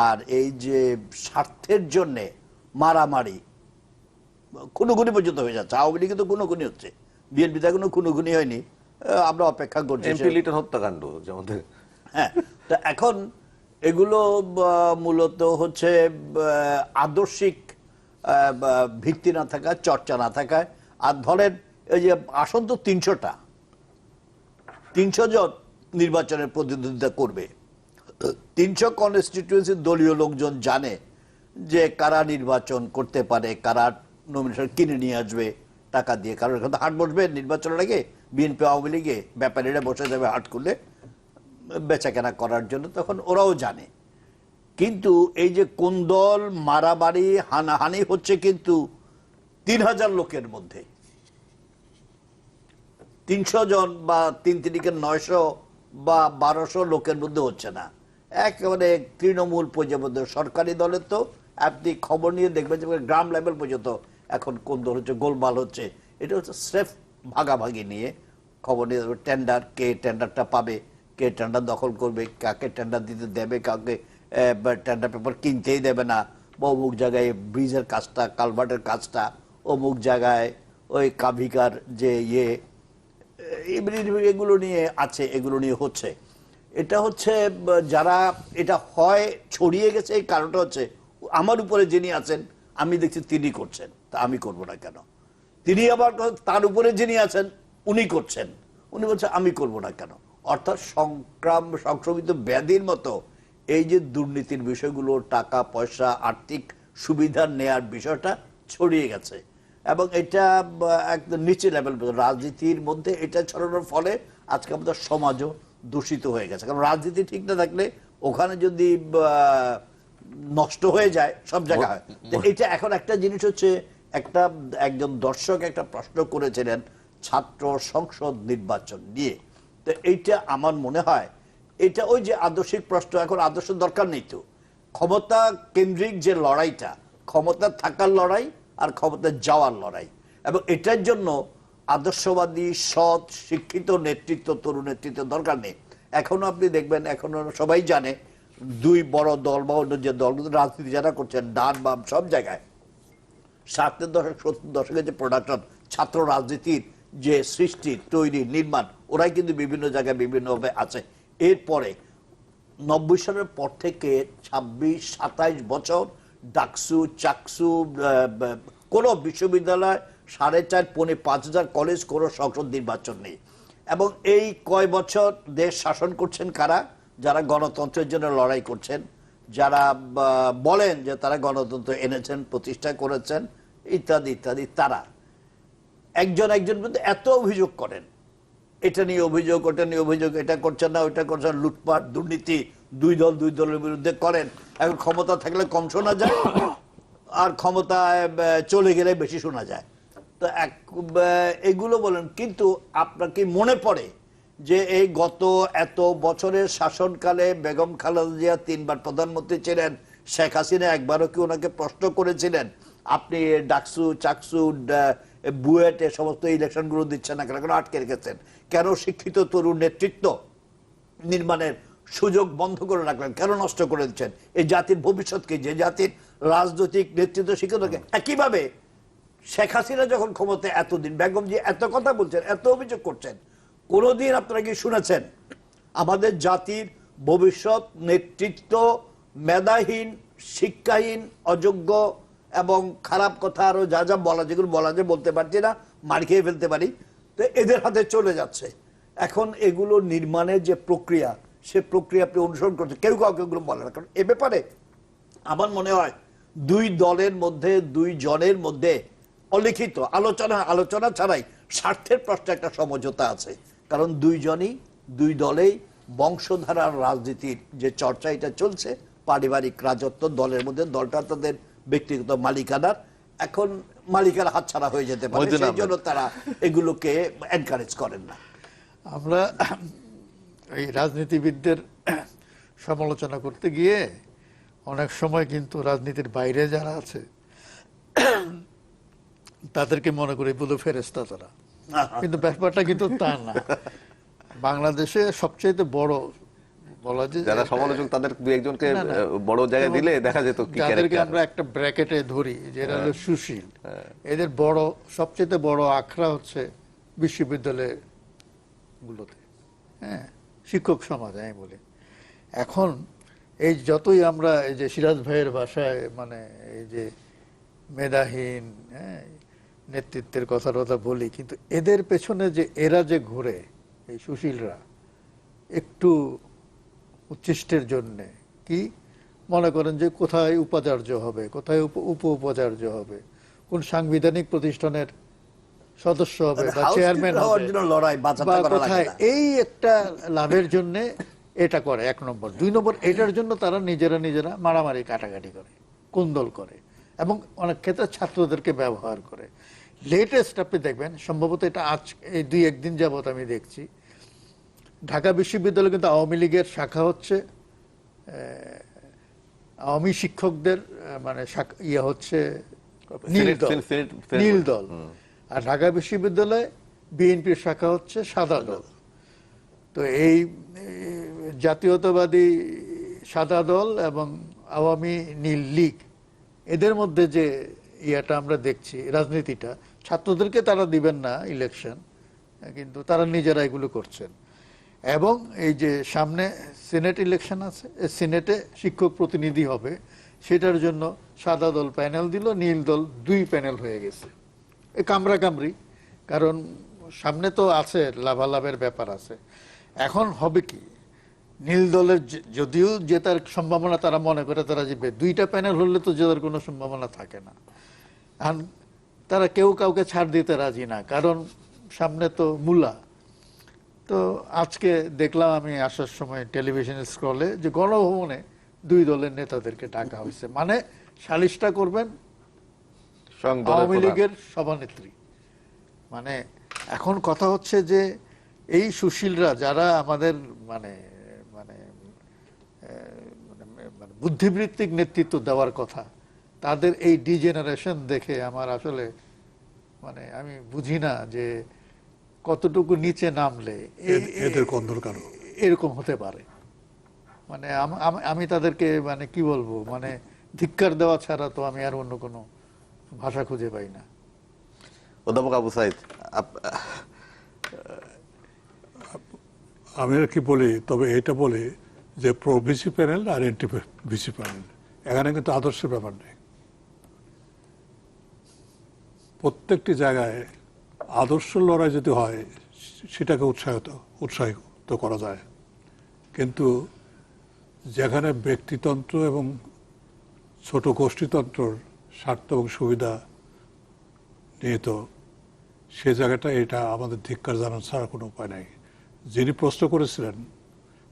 আর এই যে স্বার্থের জন্যে মারামারি, খুনোখুনি পর্যন্ত হয়ে যাচ্ছে। আওয়ামী লীগে তো খুনোখুনি হচ্ছে, বিএনপিতে কোনো খুনোখুনি হয়নি, আমরা অপেক্ষা করছি। এমপি লিটন হত্যাকাণ্ড যেমন। হ্যাঁ, তা এখন এগুলো মূলত হচ্ছে আদর্শিক ভিত্তি না থাকা, চর্চা না থাকায়। আর ধরেন এই যে আসন তো 300 জন নির্বাচনের প্রতিদ্বন্দ্বিতা করবে, 300 কনস্টিটিউয়েন্সির দলীয় লোকজন জানে যে কারা নির্বাচন করতে পারে, কারা নমিনেশন কিনে নিয়ে আসবে টাকা দিয়ে। কারণ এখন তো হাট বসবে নির্বাচনের আগে, বিএনপি আওয়ামী লীগে ব্যাপারীরা বসে যাবে হাট করলে বেচা কেনা করার জন্য, তখন ওরাও জানে। কিন্তু এই যে কোন দল মারামারি হানাহানি হচ্ছে কিন্তু 3000 লোকের মধ্যে, 300 জন বা 3×900 বা 1200 লোকের মধ্যে হচ্ছে না, একেবারে তৃণমূল পর্যন্ত। সরকারি দলের তো আপনি খবর নিয়ে দেখবেন যে গ্রাম লেভেল পর্যন্ত এখন কোন দল হচ্ছে, গোলমাল হচ্ছে। এটা হচ্ছে স্রেফ ভাগাভাগি নিয়ে খবর নিয়ে টেন্ডার, কে টেন্ডারটা পাবে, কে টেন্ডার দখল করবে, কাকে টেন্ডার দিতে দেবে, কাউকে টেন্ডার পেপার কিনতেই দেবে না, বা অমুক জায়গায় ব্রিজের কাজটা, কালভার্টের কাজটা, অমুক জায়গায় ওই কাভিকার যে এগুলো নিয়ে আছে, এগুলো নিয়ে হচ্ছে। এটা হচ্ছে যারা এটা হয় ছড়িয়ে গেছে, এই কারণটা হচ্ছে আমার উপরে যিনি আছেন আমি দেখছি তিনি করছেন, তা আমি করব না কেন। তিনি আবার তার উপরে যিনি আছেন উনি করছেন, উনি বলছেন আমি করব না কেন। অর্থাৎ সংক্রমিত ব্যাধির মতো এই যে দুর্নীতির বিষয়গুলো, টাকা পয়সা, আর্থিক সুবিধা নেয়ার বিষয়টা ছড়িয়ে গেছে। এবং এটা একদম নিচে লেভেল, রাজনীতির মধ্যে এটা ছড়ানোর ফলে আজকে আমাদের সমাজও দূষিত হয়ে গেছে। কারণ রাজনীতি ঠিক না থাকলে ওখানে যদি নষ্ট হয়ে যায় সব জায়গা হয়। এটা এখন একটা জিনিস হচ্ছে, একজন দর্শক একটা প্রশ্ন করেছিলেন ছাত্র সংসদ নির্বাচন নিয়ে। তো এইটা আমার মনে হয় এটা ওই যে আদর্শিক প্রশ্ন, এখন আদর্শ দরকার নেই তো, ক্ষমতা কেন্দ্রিক যে লড়াইটা, ক্ষমতা থাকার লড়াই আর ক্ষমতা যাওয়ার লড়াই। এবং এটার জন্য আদর্শবাদী, সৎ, শিক্ষিত নেতৃত্ব, তরুণ নেতৃত্ব দরকার নেই। এখনো আপনি দেখবেন, এখনো সবাই জানে দুই বড় দল বা অন্য যে দলগুলো রাজনীতি যারা করছেন, ডান বাম সব জায়গায় 60-এর দশক 70 দশকের যে প্রোডাকশন, ছাত্র রাজনীতির যে সৃষ্টি, তৈরি, নির্মাণ, ওরাই কিন্তু বিভিন্ন জায়গায় বিভিন্নভাবে আছে। এরপরে 90 সালের পর থেকে 26-27 বছর ডাকসু, চাকসু, কোনো বিশ্ববিদ্যালয় 4,500-5,000 কলেজ, কোনো সংসদ নির্বাচন নেই। এবং এই কয় বছর দেশ শাসন করছেন কারা? যারা গণতন্ত্রের জন্য লড়াই করছেন, যারা বলেন যে তারা গণতন্ত্র এনেছেন, প্রতিষ্ঠা করেছেন, ইত্যাদি ইত্যাদি। তারা একজন কিন্তু এত অভিযোগ করেন, এটা নিয়ে অভিযোগ, ওটা নিয়ে অভিযোগ, এটা করছেন না, ওইটা করছেন, লুটপাট, দুর্নীতি, দুই দলের বিরুদ্ধে করেন। এখন ক্ষমতা থাকলে কম শোনা যায়, আর ক্ষমতায় চলে গেলে বেশি শোনা যায়। তো এগুলো বলেন, কিন্তু আপনার কি মনে পড়ে যে এই গত এত বছরের শাসনকালে বেগম খালেদা জিয়া 3 বার প্রধানমন্ত্রী ছিলেন, শেখ হাসিনা একবারও কি ওনাকে প্রশ্ন করেছিলেন আপনি ডাকসু, চাকসু, বুয়েট এ সমস্ত ইলেকশনগুলো দিচ্ছেন না কেন, কেন আটকে রেখেছেন, কেন শিক্ষিত তরুণ নেতৃত্ব নির্মাণের সুযোগ বন্ধ করে রাখলেন, কেন নষ্ট করে দিচ্ছেন এই জাতির ভবিষ্যৎকে, যে জাতির রাজনৈতিক নেতৃত্ব শিক্ষিতকে। একইভাবে শেখ হাসিনা যখন ক্ষমতায় এতদিন, বেগম জি এত কথা বলছেন, এত অভিযোগ করছেন, কোনোদিন আপনারা কি শুনেছেন আমাদের জাতির ভবিষ্যৎ নেতৃত্ব মেধাহীন, শিক্ষাহীন, অযোগ্য এবং খারাপ কথা আরো যা যা বলা, যেগুলো বলা যায় বলতে পারছি না, মার খেয়ে ফেলতে পারি, তো এদের হাতে চলে যাচ্ছে। এখন এগুলো নির্মাণের যে প্রক্রিয়া, সে প্রক্রিয়া আপনি অনুসরণ করছেন, কেউ কাউকে এগুলো বলে না। কারণ এ ব্যাপারে আমার মনে হয় দুই দলের মধ্যে, দুই জনের মধ্যে অলিখিত আলোচনা ছাড়াই স্বার্থের প্রশ্নে একটা সমঝোতা আছে। কারণ দুই দলেই বংশধারার রাজনীতির যে চর্চা এটা চলছে, পারিবারিক রাজত্ব দলের মধ্যে, দলটা তাদের ব্যক্তিগত মালিকানার, এখন মালিকানা হাতছাড়া হয়ে যেতে পারে, মহিউদ্দিন সেই আহমেদ। জন্য তারা এগুলোকে এনকারেজ করেন না। আমরা এই রাজনীতিবিদদের সমালোচনা করতে গিয়ে অনেক সময় কিন্তু রাজনীতির বাইরে যারা আছে তাদেরকে মনে করি বুধ ফেরেস্তা তারা, কিন্তু ব্যাপারটা কিন্তু তা না। বাংলাদেশে সবচেয়ে বড় বলা যায় যারা সমালোচক তাদের দু একজনকে না, না। বড় জায়গায় দিলে দেখা যেত কি যাদেরকে ক্যারেক্টার। আমরা একটা ব্র্যাকেটে ধরি যেটা হলো সুশীল, এদের বড় সবচেয়ে বড় আখড়া হচ্ছে বিশ্ববিদ্যালয় গুলোতে, হ্যাঁ, শিক্ষক সমাজ আমি বলি। এখন এই যতই আমরা এই যে সিরাজ ভাইয়ের ভাষায় মানে এই যে মেধাহীন, হ্যাঁ, নেতৃত্বের কথা বলি, কিন্তু এদের পেছনে যে এরা যে ঘুরে এই সুশীলরা একটু উচ্ছিষ্টের জন্য কি মনে করেন যে কোথায় উপাচার্য হবে, কোথায় উপ উপাচার্য হবে, কোন সাংবিধানিক প্রতিষ্ঠানের সদস্য হবে বা হাউস চেয়ারম্যান কিপার হওয়ার হবে জন্য লড়াই, বাঁচাতে বা করা লাগে কোথায়, না। এই একটা লাভের জন্য এটা করে 1 নম্বর। 2 নম্বর, এটার জন্য তারা নিজেরা মারামারি কাটাকাটি করে, কোন্দল করে, এবং অনেক ক্ষেত্রে ছাত্রদেরকে ব্যবহার করে। লেটেস্ট আপনি দেখবেন, সম্ভবত এটা আজ এই 2-1 দিন যাবত আমি দেখছি, ঢাকা বিশ্ববিদ্যালয়ে কিন্তু আওয়ামী লীগের শাখা হচ্ছে আওয়ামী শিক্ষকদের মানে ইয়ে হচ্ছে নীল দল, নীল দল, আর ঢাকা বিশ্ববিদ্যালয়ে বিএনপির শাখা হচ্ছে সাদা দল। তো এই জাতীয়তাবাদী সাদা দল এবং আওয়ামী নীল লীগ, এদের মধ্যে যে ইয়াটা আমরা দেখছি, রাজনীতিটা, ছাত্রদেরকে তারা দিবেন না ইলেকশন, কিন্তু তারা নিজেরা এগুলো করছেন। এবং এই যে সামনে সিনেট ইলেকশন আছে, সিনেটে শিক্ষক প্রতিনিধি হবে, সেটার জন্য সাদা দল প্যানেল দিল, নীল দল 2 প্যানেল হয়ে গেছে। এই কামড়াকামড়ি, কারণ সামনে তো আছে লাভালাভের ব্যাপার আছে। এখন হবে কি, নীল দলের যদিও জেতার সম্ভাবনা তারা মনে করে তারা জিতবে, 2টা প্যানেল হলে তো জেতার কোনো সম্ভাবনা থাকে না। এখন তারা কেউ কাউকে ছাড় দিতে রাজি না, কারণ সামনে তো মূলা। তো আজকে দেখলাম আমি আসার সময় টেলিভিশন স্ক্রলে যে গণভবনে 2 দলের নেতাদেরকে ডাকা হয়েছে, মানে সালিশটা করবেন আওয়ামী লীগের সভানেত্রী। মানে এখন কথা হচ্ছে যে এই সুশীলরা যারা আমাদের মানে মানে মানে বুদ্ধিবৃত্তিক নেতৃত্ব দেওয়ার কথা, তাদের এই ডিজেনারেশন দেখে আমার আসলে মানে আমি বুঝি না যে কতটুকু নিচে নামলে এদের কন্দল কারো এরকম হতে পারে। মানে আমি তাদেরকে মানে কি বলবো, মানে ধিক্কার দেওয়া ছাড়া তো আমি আর অন্য কোনো ভাষা খুঁজে পাই না। অধ্যাপক আবু সাইদ, আমি আর কি বলি, তবে এটা বলি যে প্রো ভিসি প্যানেল আর এন্টি ভিসি প্যানেল, এখানে কিন্তু আদর্শের ব্যাপার নেই। প্রত্যেকটি জায়গায় আদর্শ লড়াই যদি হয় সেটাকে উৎসাহিত করা যায়, কিন্তু যেখানে ব্যক্তিতন্ত্র এবং ছোট গোষ্ঠীতন্ত্রর স্বার্থ এবং সুবিধা নিহিত, সে জায়গাটা এটা আমাদের ধিক্কার জানানো ছাড়া কোনো উপায় নাই। যিনি প্রশ্ন করেছিলেন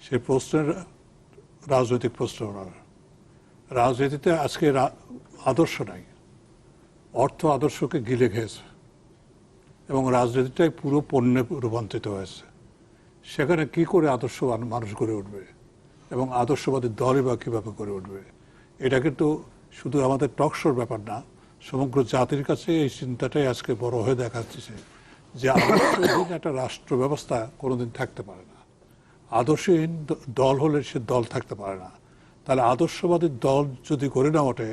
সেই প্রশ্নের রাজনৈতিক প্রশ্ন ওনার। রাজনীতিতে আজকে আদর্শ নাই, অর্থ আদর্শকে গিলে খেয়েছে এবং রাজনীতিটাই পুরো পণ্যে রূপান্তরিত হয়েছে। সেখানে কি করে আদর্শবান মানুষ গড়ে উঠবে এবং আদর্শবাদী দলই বা কীভাবে গড়ে উঠবে, এটা কিন্তু শুধু আমাদের টকশোর ব্যাপার না, সমগ্র জাতির কাছে এই চিন্তাটাই আজকে বড় হয়ে দেখা যাচ্ছে যে আদর্শহীন একটা রাষ্ট্র ব্যবস্থা কোনোদিন থাকতে পারে না। আদর্শহীন দল হলে সে দল থাকতে পারে না। তাহলে আদর্শবাদী দল যদি গড়ে না ওঠে,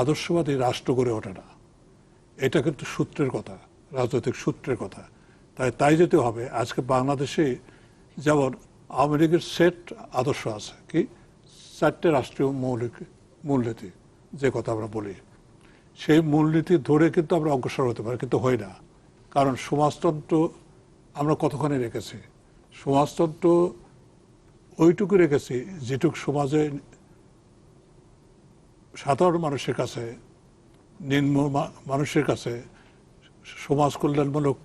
আদর্শবাদী রাষ্ট্র গড়ে ওঠে না। এটা কিন্তু সূত্রের কথা, রাজনৈতিক সূত্রের কথা। তাই যেতে হবে। আজকে বাংলাদেশে যেমন আওয়ামী লীগের সেট আদর্শ আছে, কি 4টে রাষ্ট্রীয় মূলনীতি, যে কথা আমরা বলি, সেই মূলনীতি ধরে কিন্তু আমরা অগ্রসর হতে পারি, কিন্তু হয় না। কারণ সমাজতন্ত্র আমরা কতখানি রেখেছি, সমাজতন্ত্র ওইটুকু রেখেছি যেটুকু সমাজে সাধারণ মানুষের কাছে, নিম্ন মানুষের কাছে সমাজ কল্যাণমূলক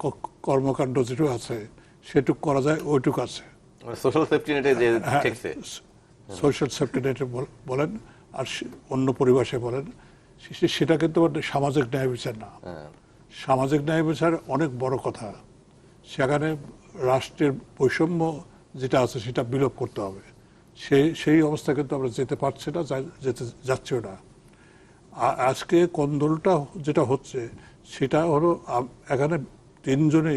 কর্মকাণ্ড যেটুকু আছে সেটুকু করা যায়, ওইটুকু আছে। সোশ্যাল সেফটি নেটে যে ঠেকছে, সোশ্যাল সেফটি নেট বলেন আর অন্য পরিভাষায় বলেন, সেটা কিন্তু সামাজিক ন্যায় বিচার না। সামাজিক ন্যায় বিচার অনেক বড় কথা। সেখানে রাষ্ট্রের বৈষম্য যেটা আছে সেটা বিলোপ করতে হবে। সেই অবস্থা কিন্তু আমরা যেতে পারছি না, যেতে যাচ্ছিও না। আজকে কোন্দলটা যেটা হচ্ছে সেটা হলো এখানে তিনজনে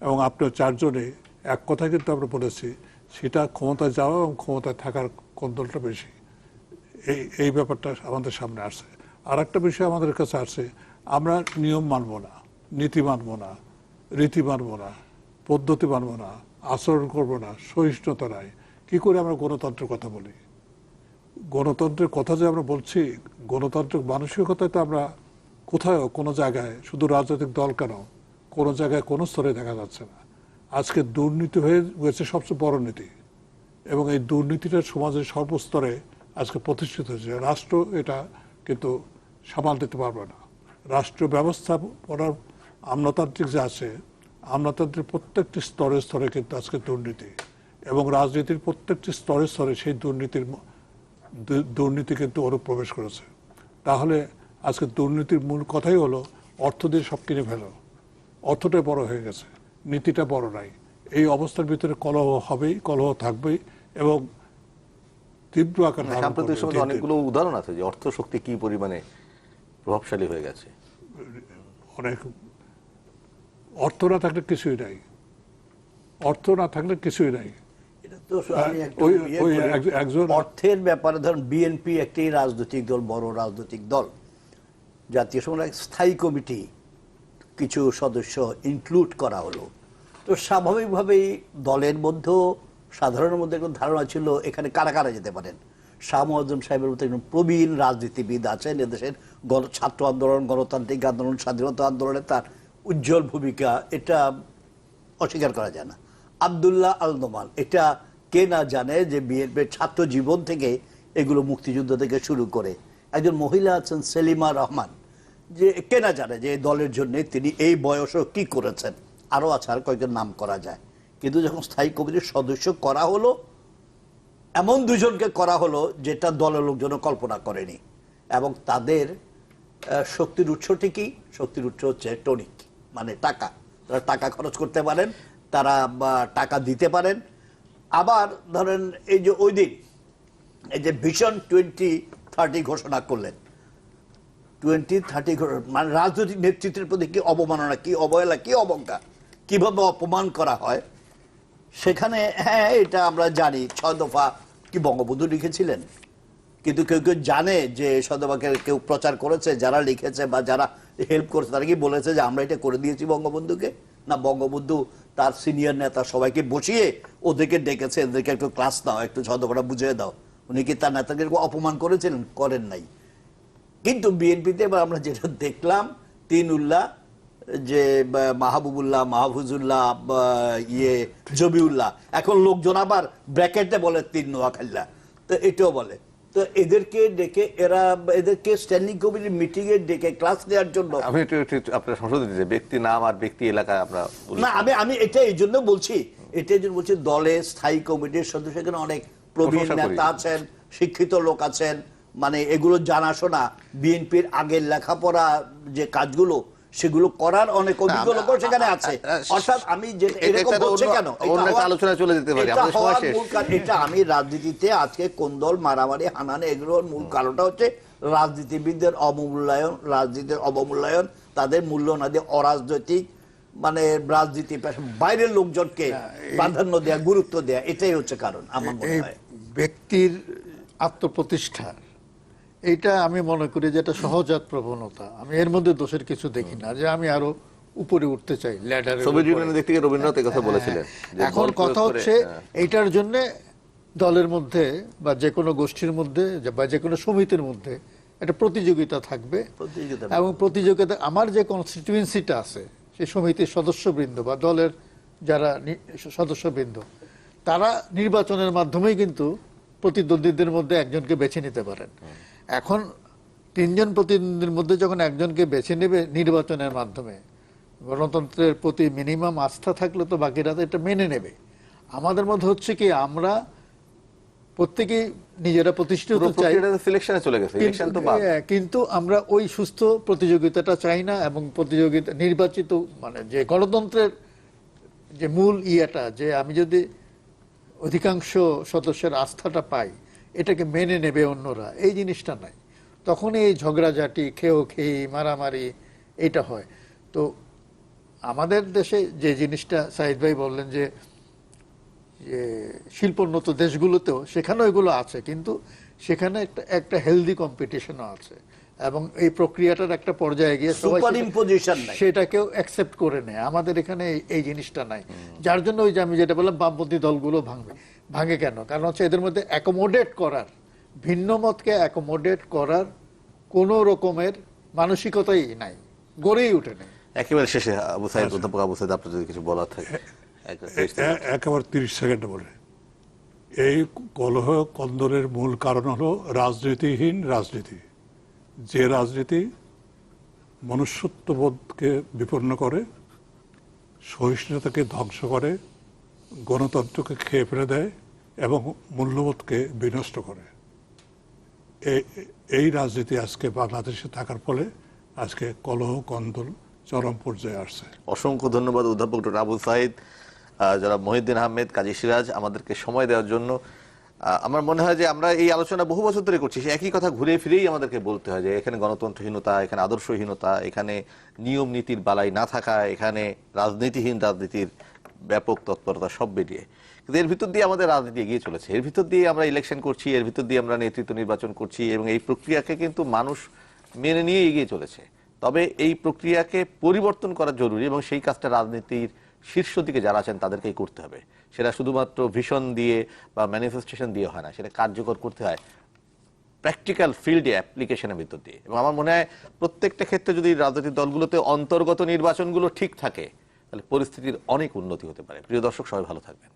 এবং আপনার চারজনে এক কথা কিন্তু আমরা বলেছি, সেটা ক্ষমতায় যাওয়া এবং ক্ষমতায় থাকার কোন্দলটা বেশি। এই ব্যাপারটা আমাদের সামনে আসছে। আর একটা বিষয় আমাদের কাছে আসছে, আমরা নিয়ম মানব না, নীতি মানব না, রীতি মানব না, পদ্ধতি মানব না, আচরণ করব না, সহিষ্ণুতা নাই। কি করে আমরা গণতন্ত্রের কথা বলি? গণতন্ত্রের কথা যে আমরা বলছি, গণতান্ত্রিক মানসিকতায় তো আমরা কোথাও কোনো জায়গায়, শুধু রাজনৈতিক দল কেন, কোনো জায়গায় কোনো স্তরে দেখা যাচ্ছে না। আজকে দুর্নীতি হয়ে গেছে সবচেয়ে বড় নীতি, এবং এই দুর্নীতিটা সমাজের সর্বস্তরে আজকে প্রতিষ্ঠিত হয়েছে। রাষ্ট্র এটা কিন্তু সামাল দিতে পারবে না। রাষ্ট্র ব্যবস্থাপনার আমলাতান্ত্রিক যে আছে, আমলাতান্ত্রিক প্রত্যেকটি স্তরে স্তরে কিন্তু আজকে দুর্নীতি, এবং রাজনীতির প্রত্যেকটি স্তরে স্তরে সেই দুর্নীতি কিন্তু অনুপ্রবেশ করেছে। তাহলে আজকে দুর্নীতির মূল কথাই হলো অর্থ দিয়ে সব কিনে ফেলো, অর্থটাই বড় হয়ে গেছে, নীতিটা বড় নাই। এই অবস্থার ভিতরে কলহ হবেই, কলহ থাকবেই, এবং তীব্র আকার ধারণ সাম্প্রতিক সময়ে করবে। অনেকগুলো উদাহরণ আছে যে অর্থ শক্তি কি পরিমাণে প্রভাবশালী হয়ে গেছে। অনেক অর্থ না থাকলে কিছুই নাই, অর্থ না থাকলে কিছুই নাই। এটা তো আমি একটু ওই একজন অর্থের ব্যাপারে ধরুন বিএনপি একটি রাজনৈতিক দল, বড় রাজনৈতিক দল। জাতীয় সংসদের স্থায়ী কমিটি কিছু সদস্য ইনক্লুড করা হলো, তো স্বাভাবিকভাবেই দলের মধ্যেও সাধারণের মধ্যে একটা ধারণা ছিল এখানে কারা কারা যেতে পারেন। শাহ মোয়াজ্জেম সাহেবের মতো একজন প্রবীণ রাজনীতিবিদ আছেন, এদেশের ছাত্র আন্দোলন, গণতান্ত্রিক আন্দোলন, স্বাধীনতা আন্দোলনে তার উজ্জ্বল ভূমিকা, এটা অস্বীকার করা যায় না। আব্দুল্লাহ আল নোমান, এটা কে না জানে যে বিএনপির ছাত্র জীবন থেকে এগুলো মুক্তিযুদ্ধ থেকে শুরু করে। একজন মহিলা আছেন সেলিমা রহমান, যে কে না জানে যে দলের জন্য তিনি এই বয়সেও কি করেছেন। আরও আছে, আর কয়েকজন নাম করা যায়। কিন্তু যখন স্থায়ী কমিটির সদস্য করা হলো, এমন দুজনকে করা হলো যেটা দলের লোকজনও কল্পনা করেনি, এবং তাদের শক্তির উৎসটি কি? শক্তির উৎস হচ্ছে টনিক, মানে টাকা। তারা টাকা খরচ করতে পারেন, তারা টাকা দিতে পারেন। আবার ধরেন এই যে ওই দিন এই যে ভিশন 2030 ঘোষণা করলেন, 2030 মানে রাজনৈতিক নেতৃত্বের প্রতি কি অবমাননা, কি অবহেলা, কি অবজ্ঞা, কিভাবে অপমান করা হয় সেখানে। হ্যাঁ, এটা আমরা জানি 6 দফা কি বঙ্গবন্ধু লিখেছিলেন, কিন্তু কেউ কেউ জানে যে 6 দফাকে কেউ প্রচার করেছে, যারা লিখেছে বা যারা হেল্প করেছে তারা কি বলেছে যে আমরা এটা করে দিয়েছি বঙ্গবন্ধুকে? না, বঙ্গবন্ধু তার সিনিয়র নেতা সবাইকে বসিয়ে ওদেরকে ডেকেছে, এদেরকে একটু ক্লাস দাও, একটু 6 দফাটা বুঝিয়ে দাও। উনি কি তার নেতাকে অপমান করেছিলেন? করেন নাই। কিন্তু বিএনপিতে এবার আমরা যেটা দেখলাম, তিন উল্লাহ, যে মাহবুবুল্লাহ, মাহফুজুল্লাহ, জবিউল্লাহ, এখন লোকজন আবার ব্র্যাকেটে বলে 3 নোয়াখাল্লা, তো এটাও বলে। তো এদেরকে ডেকে এদেরকে স্ট্যান্ডিং কমিটির মিটিং এ ডেকে ক্লাস দেওয়ার জন্য, আমি একটু আপনার সংশোধন দিতে, ব্যক্তি নাম আর ব্যক্তি এলাকা আমরা না, আমি এটা এই জন্য বলছি, দলের স্থায়ী কমিটির সদস্য এখানে অনেক প্রবীণ নেতা আছেন, শিক্ষিত লোক আছেন, মানে এগুলো জানাশোনা, বিএনপির আগের লেখাপড়া যে কাজগুলো সেগুলো করার অনেক অভিজ্ঞ লোক সেখানে আছে। অর্থাৎ আমি যে এরকম বলছি কেন, আলোচনা চলে যেতে পারে, এটা আমি রাজনীতিতে আজকে কোন্দল, মারামারি, হানানে, এগুলোর মূল কারণটা হচ্ছে রাজনীতিবিদদের অবমূল্যায়ন, রাজনীতির অবমূল্যায়ন, তাদের মূল্য না দিয়ে অরাজনৈতিক, মানে রাজনীতি বাইরের লোকজনকে প্রাধান্য দেয়া, গুরুত্ব দেয়া, এটাই হচ্ছে কারণ আমার মনে হয়। ব্যক্তির আত্মপ্রতিষ্ঠা, এইটা আমি মনে করি যে এটা সহজাত প্রবণতা। আমি এর মধ্যে দোষের কিছু দেখি না, যে আমি আরো উপরে উঠতে চাই ল্যাডারে। রবীন্দ্রনাথ কথা বলেছিলেন। এখন কথা হচ্ছে এইটার জন্য দলের মধ্যে বা যে কোনো গোষ্ঠীর মধ্যে বা যে কোনো সমিতির মধ্যে একটা প্রতিযোগিতা থাকবে, এবং প্রতিযোগিতা আমার যে কনস্টিটিউয়েন্সিটা আছে সেই সমিতির সদস্যবৃন্দ বা দলের যারা সদস্যবৃন্দ, তারা নির্বাচনের মাধ্যমেই কিন্তু প্রতিদ্বন্দ্বীদের মধ্যে একজনকে বেছে নিতে পারেন। এখন 3 জন প্রতিদ্বন্দ্বীর মধ্যে যখন একজনকে বেছে নেবে নির্বাচনের মাধ্যমে, গণতন্ত্রের প্রতি মিনিমাম আস্থা থাকলে তো বাকিরা তো এটা মেনে নেবে। আমাদের মধ্যে হচ্ছে কি, আমরা প্রত্যেকেই নিজেরা প্রতিষ্ঠিত পুরো চাই, প্রক্রিয়াটা সিলেকশনে চলে গেছে, ইলেকশন তো বাদ। কিন্তু আমরা ওই সুস্থ প্রতিযোগিতাটা চাই না, এবং প্রতিযোগিতা নির্বাচিত মানে যে গণতন্ত্রের যে মূল ইয়েটা, যে আমি যদি অধিকাংশ সদস্যের আস্থাটা পাই, এটাকে মেনে নেবে অন্যরা, এই জিনিসটা নাই। তখন এই ঝগড়াঝাটি, খেয়ে মারামারি এটা হয়। তো আমাদের দেশে যে জিনিসটা সাইদ ভাই বললেন যে শিল্পোন্নত দেশগুলোতেও সেখানেও এগুলো আছে, কিন্তু সেখানে একটা হেলদি কম্পিটিশনও আছে, এবং এই প্রক্রিয়াটার একটা পর্যায়ে গিয়ে সবাই সুপার ইম্পোজিশন নাই। সেটাকেও অ্যাকসেপ্ট করে নেয়। আমাদের এখানে এই জিনিসটা নাই, যার জন্য ওই যে আমি যেটা বললাম বামপন্থী দলগুলো ভাঙে কেন? কারণ হচ্ছে এদের মধ্যে অ্যাকোমোডেট করার, ভিন্ন মতকে অ্যাকোমোডেট করার কোনো রকমের মানসিকতাই নাই, গড়েই উঠে নেই। একেবারে শেষে আবু সাইদ, অধ্যাপক আবু সাইদ, আপনার যদি কিছু বলার থাকে একেবারে 30 সেকেন্ডে বলে। এই কলহ কন্দলের মূল কারণ হলো রাজনীতিহীন রাজনীতি। যে রাজনীতি মনুষ্যত্ববোধকে বিপন্ন করে, সহিষ্ণুতাকে ধ্বংস করে, গণতন্ত্রকে খেয়ে ফেলে দেয় এবং মূল্যবোধকে বিনষ্ট করে। এই রাজনীতি আজকে বাংলাদেশে থাকার ফলে আজকে কলহ কন্দল চরম পর্যায়ে আসছে। অসংখ্য ধন্যবাদ অধ্যাপক ডক্টর আবু সাইদ, যারা মহিউদ্দিন আহমেদ, কাজী সিরাজ, আমাদেরকে সময় দেওয়ার জন্য। আমার মনে হয় যে আমরা এই আলোচনা বহু বছর ধরে করছি, একই কথা ঘুরে ফিরেই আমাদেরকে বলতে হয় যে এখানে গণতন্ত্রহীনতা, এখানে আদর্শহীনতা, এখানে নিয়ম নীতির বালাই না থাকা, এখানে রাজনীতিহীন রাজনীতির ব্যাপক তৎপরতা, সব বেরিয়ে। কিন্তু এর ভিতর দিয়ে আমাদের রাজনীতি এগিয়ে চলেছে, এর ভিতর দিয়ে আমরা ইলেকশন করছি, এর ভিতর দিয়ে আমরা নেতৃত্ব নির্বাচন করছি, এবং এই প্রক্রিয়াকে কিন্তু মানুষ মেনে নিয়ে এগিয়ে চলেছে। তবে এই প্রক্রিয়াকে পরিবর্তন করা জরুরি, এবং সেই কাজটা রাজনীতির শীর্ষ দিকে যারা আছেন তাদেরকেই করতে হবে। সেটা শুধুমাত্র ভিশন দিয়ে বা ম্যানিফেস্টেশন দিয়ে হয় না, সেটা কার্যকর করতে হয় প্র্যাকটিক্যাল ফিল্ডে, অ্যাপ্লিকেশনের ভিতর দিয়ে। এবং আমার মনে হয় প্রত্যেকটা ক্ষেত্রে যদি রাজনৈতিক দলগুলোতে অন্তর্গত নির্বাচনগুলো ঠিক থাকে, তাহলে পরিস্থিতির অনেক উন্নতি হতে পারে। প্রিয় দর্শক, সবাই ভালো থাকবেন।